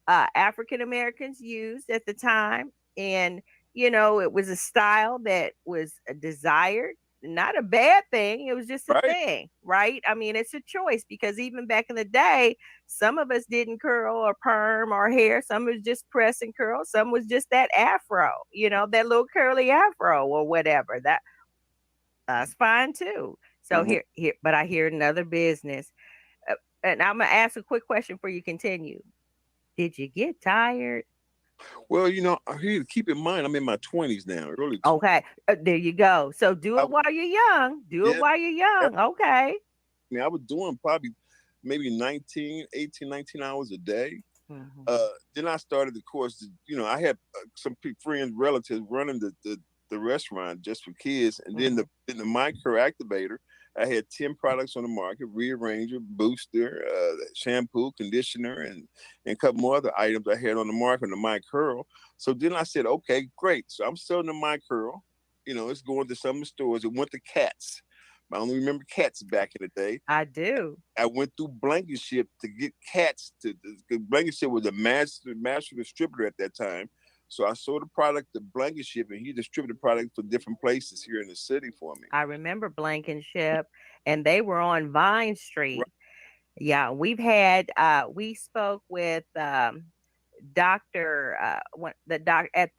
African Americans used at the time, and it was a style that was desired, not a bad thing. It was just a right, thing, right? I mean, it's a choice, because even back in the day, some of us didn't curl or perm our hair. Some was just press and curl. Some was just that afro, that little curly afro or whatever. That's fine too. So mhm. here, but I hear another business, and I'm gonna ask a quick question before you continue. Did you get tired? Well, here keep in mind, I'm in my 20s now, early 20s. Okay, there you go. So do I, it while you're young. Do it yeah, while you're I young. Okay. mean, I was doing probably maybe 19, 18, 19 hours a day. Hmm. Then I started, of course, I had some friends, relatives running the restaurant Just for Kids. And then Hmm. the micro activator, I had 10 products on the market: rearranger, booster, shampoo, conditioner, and a couple more other items I had on the market on the My Curl. So then I said, okay, great. So I'm selling the My Curl. It's going to some of the stores. It went to Cats. I only remember Cats back in the day. I do. I went through Blankenship to get Cats to. Blankenship was a master distributor at that time. So I sold the product to Blankenship, and he distributed product for different places here in the city for me. I remember Blankenship, and they were on Vine Right. Street. Yeah, we spoke with Doctor, the doc at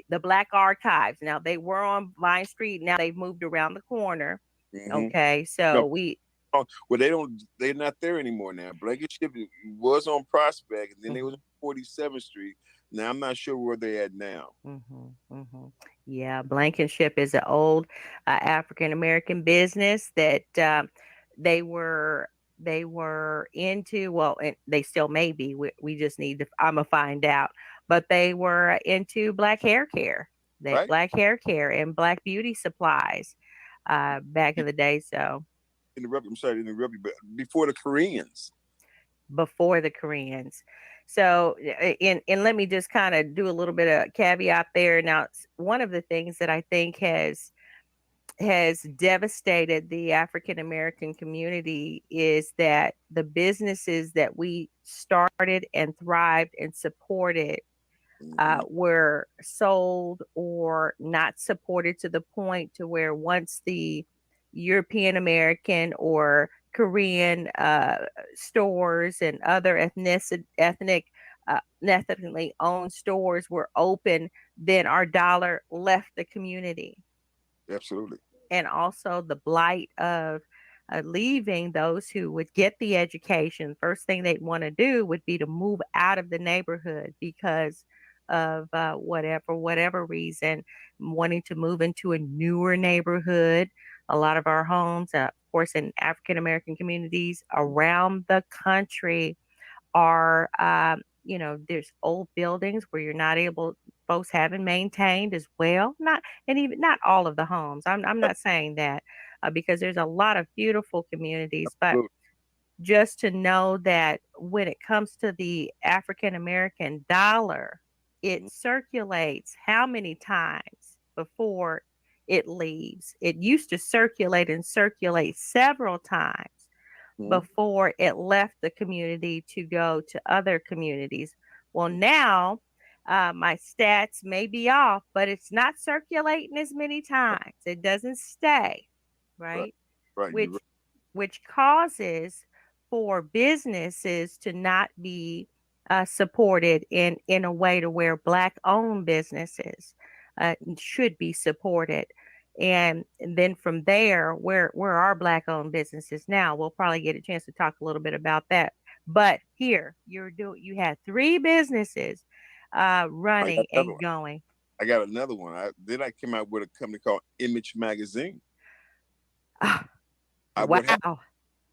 the Black Archives. Now they were on Vine Street. Now they've moved around the corner. Mm-hmm. Okay, No, so we. well, they don't. They're not there anymore now. Blankenship was on Prospect, and then they was Mhm. on 47th Street. Now I'm not sure where they at now. Yeah, Blankenship is an old African American business that they were they were into. Well, and they still may be. We just need to. I'm gonna find out. But they were into black hair care, that Right? black hair care and black beauty supplies back in the day. So Interrupt. I'm sorry to interrupt you, but before the Koreans. before the Koreans. So, and let me just kind of do a little bit of caveat there. Now, one of the things that I think has devastated the African American community is that the businesses that we started and thrived and supported Mm-hmm. were sold or not supported to the point to where once the European American or Korean stores and other ethnically owned stores were open, then our dollar left the community. Absolutely. And also the blight of leaving those who would get the education. First thing they'd want to do would be to move out of the neighborhood because of whatever reason, wanting to move into a newer neighborhood. A lot of our homes, of course, in African American communities around the country are there's old buildings where you're not able folks haven't maintained as well, not and even not all of the homes. I'm not saying that because there's a lot of beautiful communities, but Absolutely. just to know that when it comes to the African American dollar, it circulates how many times before it leaves. It used to circulate and circulate several times Mm-hmm. before it left the community to go to other communities. Well, now my stats may be off, but it's not circulating as many times. It doesn't stay, Right. right? Right. You're right. Which which causes for businesses to not be supported in a way to where black owned businesses should be supported. And then from there, where are black owned businesses now? We'll probably get a chance to talk a little bit about that. But here you had three businesses I got running another and one. going. I got another one. Then I came out with a company called Image Magazine. Ah, I would have wow.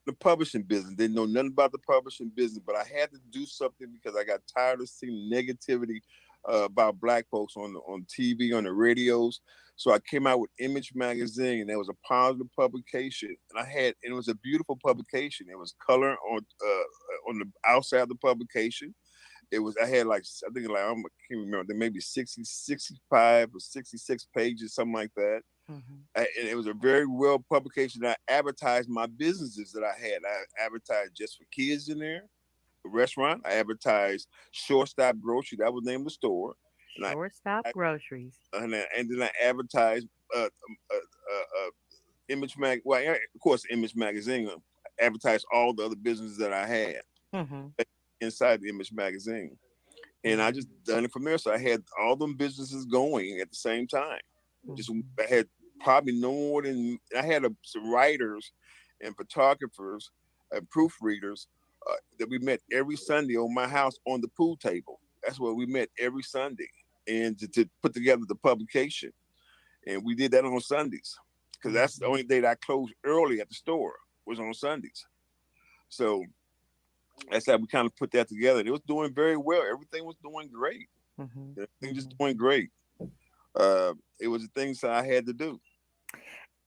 the publishing business. Didn't know nothing about the publishing business, but I had to do something because I got tired of seeing negativity about black folks on TV, on the radios. So I came out with Image Magazine, and it was a positive publication, and it was a beautiful publication. It was color on the outside of the publication. It was I had like I think like I can't remember, there may be 60, 65 or 66 pages, something like that. Mhm. And it was a very well publication. I advertised my businesses that I had. I advertised Just for Kids in there, a restaurant. I advertised Shortstop Grocery. That was the name of the store. And Shortstop I groceries. and then I advertised Image Mag. Well, of course, Image Magazine. Advertised all the other businesses that I had Hmm. inside the Image Magazine, and I just done it from there. So I had all them businesses going at the same time. Just Hmm. I had probably no more than I had some writers and photographers and proofreaders that we met every Sunday on my house on the pool table. That's where we met every Sunday, and to put together the publication. And we did that on Sundays because that's the only day that I closed early at the store was on Sundays. So that's how we kind of put that together. It was doing very well. Everything was doing great. Hmm. Everything just Hmm. doing great. It was the things that I had to do.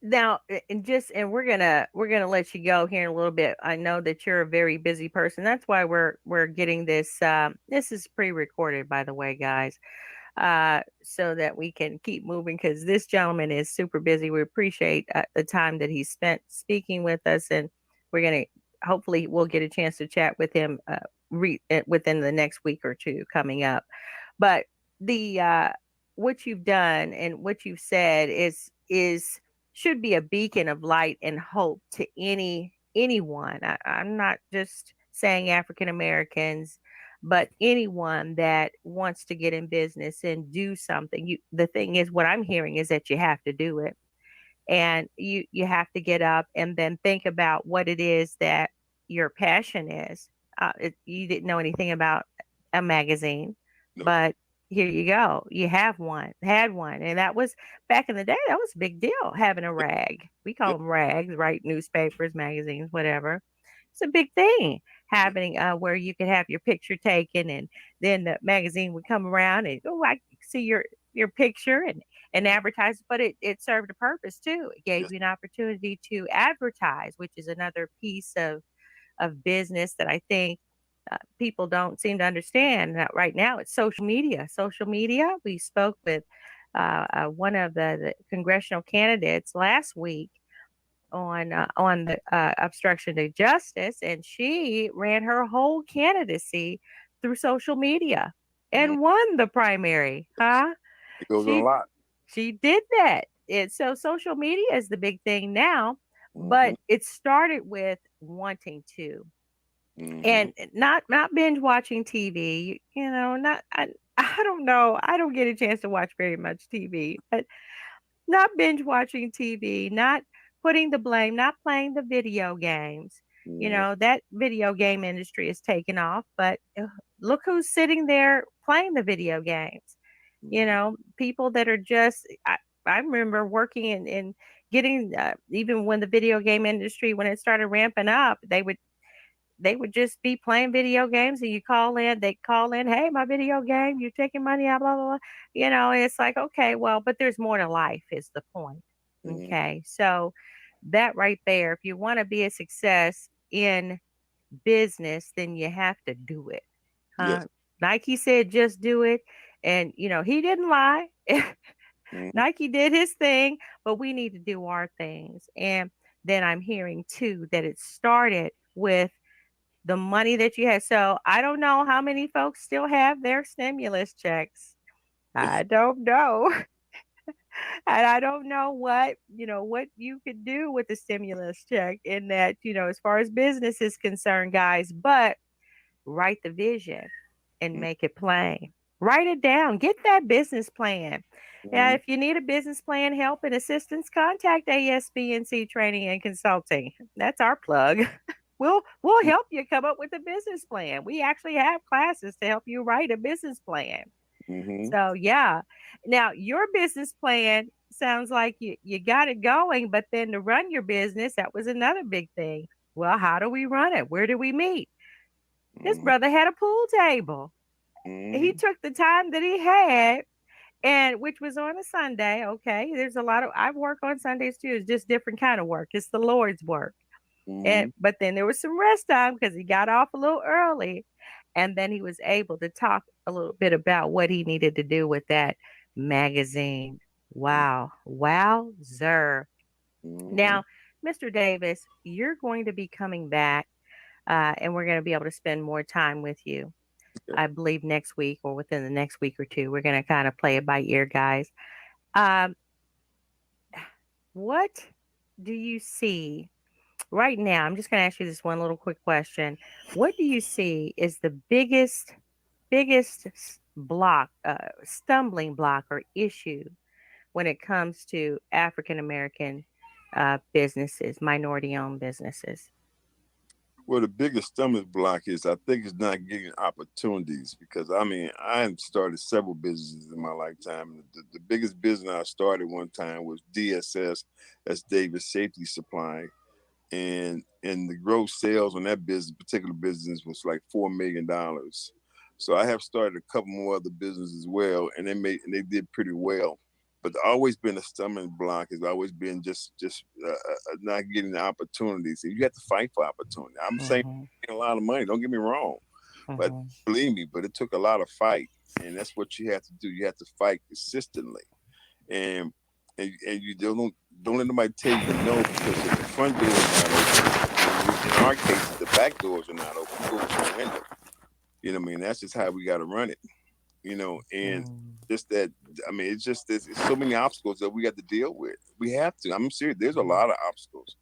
Now, and we're gonna let you go here in a little bit. I know that you're a very busy person. That's why we're getting this. This is pre-recorded, by the way, guys, so that we can keep moving because this gentleman is super busy. We appreciate the time that he spent speaking with us, and we're gonna hopefully we'll get a chance to chat with him within the next week or two coming up. But the what you've done and what you've said is should be a beacon of light and hope to anyone. I'm not just saying African Americans. but anyone that wants to get in business and do something, the thing is, what I'm hearing is that you have to do it, and you have to get up and then think about what it is that your passion is. You didn't know anything about a magazine, No. but here you go. You have one, had one, and that was back in the day. That was a big deal having a rag. We call Yeah. them rags, right? Newspapers, magazines, whatever. It's a big thing Yeah. happening where you could have your picture taken, and then the magazine would come around and oh, I see your picture and advertise, but it served a purpose too. It gave Yes. you an opportunity to advertise, which is another piece of business that I think people don't seem to understand. Right now, it's social media. Social media. We spoke with one of the congressional candidates last week on the obstruction to justice, and she ran her whole candidacy through social media Mm, and won the primary. yes. Huh? It goes on a She lot. she did that. So social media is the big thing now, Mm-hmm. but it started with wanting to, Mm-hmm. and not binge watching TV. You know, not I don't know. I don't get a chance to watch very much TV, but not binge watching TV, not putting the blame, not playing the video games. You Mm-hmm. know, that video game industry is taking off, but look who's sitting there playing the video games. You Mm-hmm. know, people that are just, I remember working in getting, even when the video game industry, when it started ramping up, they would just be playing video games and you call in, they call in, hey, my video game, you're taking money out, blah, blah, blah. You know, and it's like, okay, well, but there's more to life, is the point. Mm-hmm. Okay. So that right there, if you want to be a success in business, then you have to do it. Yes. Nike said just do it. And, you know, he didn't lie. Mm-hmm. Nike did his thing, but we need to do our things. And then I'm hearing too that it started with the money that you had. So I don't know how many folks still have their stimulus checks. I don't know. And I don't know what you could do with the stimulus check in that, as far as business is concerned, guys, but write the vision and make it plain. Write it down. Get that business plan. Yeah, Mm-hmm. if you need a business plan help and assistance, contact ASBNC Training and Consulting. That's our plug. We'll help you come up with a business plan. We actually have classes to help you write a business plan. Mm-hmm. So yeah. Now your business plan sounds like you got it going, but then to run your business, that was another big thing. Well, how do we run it? Where do we meet? His Mm-hmm. brother had a pool table. He Mm-hmm. took the time that he had, and which was on a Sunday. Okay, there's a lot of I work on Sundays too. It's just different kind of work. It's the Lord's work. And Mm-hmm. but then there was some rest time because he got off a little early, and then he was able to talk a little bit about what he needed to do with that magazine. Wow, wowzer! Mm-hmm. Now, Mr. Davis, you're going to be coming back, and we're going to be able to spend more time with you. Okay. I believe next week or within the next week or two. We're going to kind of play it by ear, guys. Um, what do you see right now? I'm just going to ask you this one little quick question. What do you see is the biggest block, stumbling block, or issue when it comes to African American businesses, minority owned businesses? Well, the biggest stumbling block is I think it's not getting opportunities because I mean I have started several businesses in my lifetime. The biggest business I started one time was DSS, that's Davis Safety Supply, and the gross sales on that business, particular business, was like $4 million. So I have started a couple more other businesses as well, and they did pretty well. But always been a stumbling block has always been just not getting the opportunities. You have to fight for opportunity. I'm saying Mm-hmm, a lot of money. Don't get me wrong, but mm-hmm, believe me, but it took a lot of fight, and that's what you have to do. You have to fight consistently, and and you don't let nobody tell you no because if the front door is not open, in our cases the back doors are not open. You go through the window. You know what I mean? That's just how we got to run it. And just that. I mean, it's just it's so many obstacles that we got to deal with. We have to. I'm serious. There's a lot of obstacles,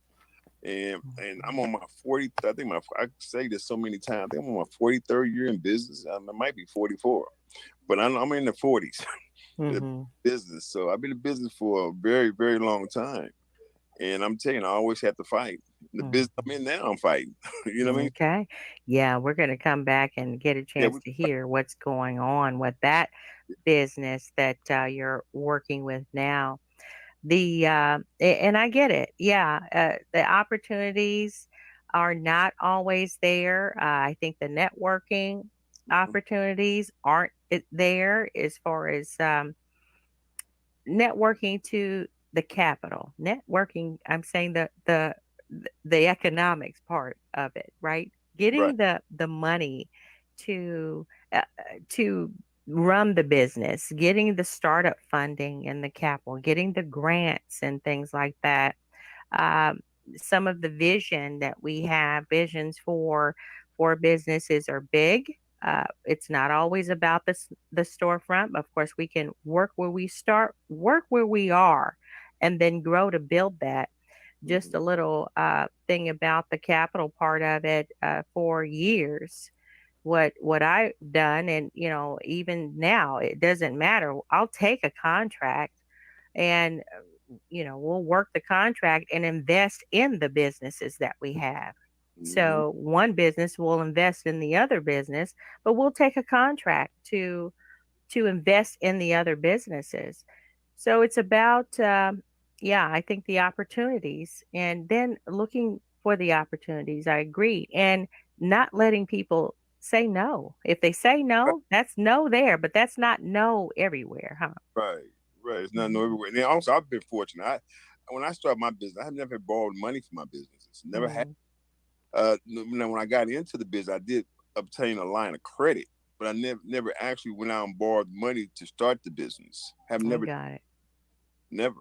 and I'm on my 40. I think I say this so many times. I think I'm on my 43rd year in business. I might be 44, but I'm in the 40s. The Mm-hmm. business. So I've been in business for a very, very long time. And I'm telling you, I always have to fight. The business I'm in now, I'm fighting. You know what I mean? Okay. Yeah, we're going to come back and get a Yeah, chance to hear what's going on with that business that you're working with now. And I get it. Yeah, the opportunities are not always there. I think the networking mhm, opportunities aren't there as far as networking to the capital. Networking, I'm saying the economics part of it, right? right. Getting the money to to run the business, getting the startup funding and the capital, getting the grants and things like that. um, some of the vision that we have visions for businesses are big. It's not always about the storefront, but of course we can work where we start, work where we are, and then grow to build that. Just Hmm. a little thing about the capital part of it. For years, what I've done, and even now, it doesn't matter. I'll take a contract, and we'll work the contract and invest in the businesses that we have. Hmm. So one business will invest in the other business, but we'll take a contract to invest in the other businesses. So it's about yeah, I think the opportunities, and then looking for the opportunities. I agree, and not letting people say no. If they say no, that's no there, but that's not no everywhere, huh? Right, right. It's not no Mhm. everywhere. And then also, I've been fortunate. When I started my business, I have never borrowed money for my businesses. Never had. Mm, When I got into the business, I did obtain a line of credit, but I never actually went out and borrowed money to start the business. Have I never, got it. never.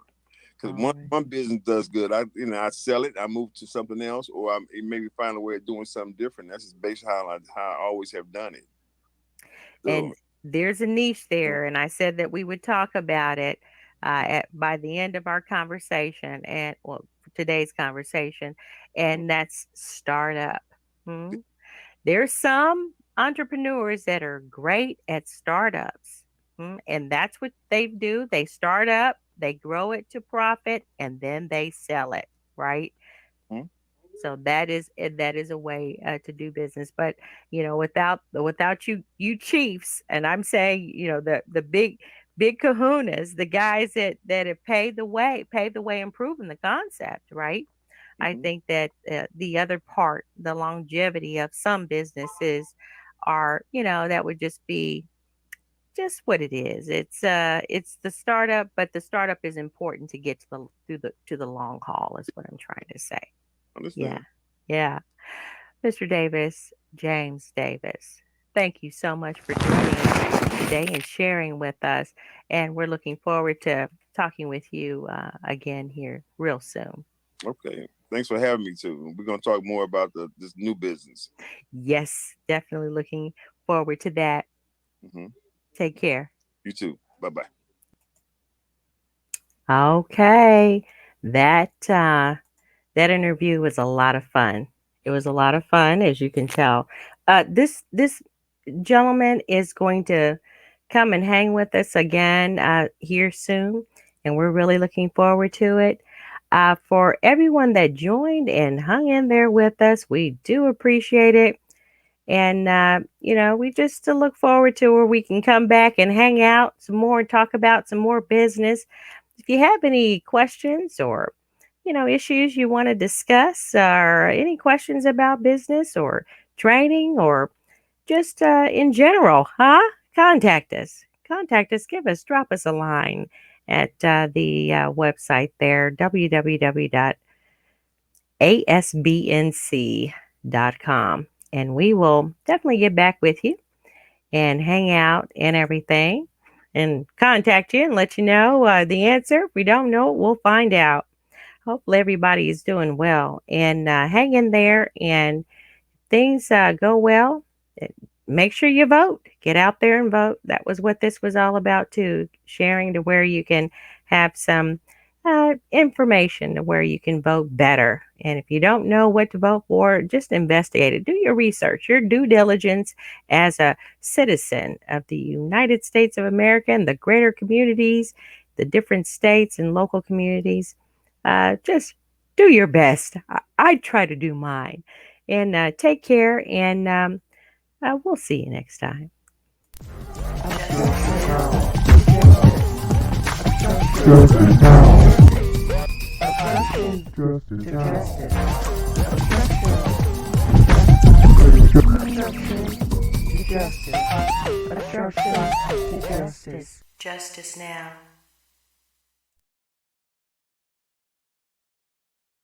Because All right. one business does good, I sell it, I move to something else, or I maybe find a way of doing something different. That's just basically how I always have done it. So, And there's a niche mm, there, and I said that we would talk about it by the end of our conversation, and well, today's conversation, mm, and that's startup. Hmm? There's some entrepreneurs that are great at startups, and that's what they do. They start up, they grow it to profit, and then they sell it, right? mm, So that is a way to do business. But without you chiefs, and I'm saying the big kahunas, the guys that have paved the way and proven the concept, right? I mm, think that the other part, the longevity of some businesses, are that would just be just what it is. It's the startup, but the startup is important to get to the long haul. Is what I'm trying to say. Yeah, understand. yeah. Mr. Davis, James Davis, thank you so much for joining us today and sharing with us. And we're looking forward to talking with you again here real soon. Okay, thanks for having me too. We're gonna talk more about this new business. Yes, definitely looking forward to that. Hmm. Take care. You too. Bye bye. Okay, that interview was a lot of fun. It was a lot of fun, as you can tell. This gentleman is going to come and hang with us again here soon, and we're really looking forward to it. For everyone that joined and hung in there with us, we do appreciate it. And, we just look forward to where we can come back and hang out some more and talk about some more business. If you have any questions or, issues you want to discuss, or any questions about business or training, or just in general, huh? Contact us. Contact us. Drop us a line at the website there, www.asbnc.com. And we will definitely get back with you and hang out and everything and contact you and let you know the answer. If we don't know it, we'll find out. Hopefully, everybody is doing well, and hang in there, and things go well. eh, Make sure you vote. Get out there and vote. That was what this was all about, too. Sharing to where you can have some information where you can vote better. And if you don't know what to vote for, just investigate it. Do your research, your due diligence as a citizen of the United States of America and the greater communities, the different states and local communities. Just do your best. I try to do mine. And take care, and we'll see you next time. Justice now. Obstruction to justice. Obstruction to justice. Obstruction to justice. Justice now.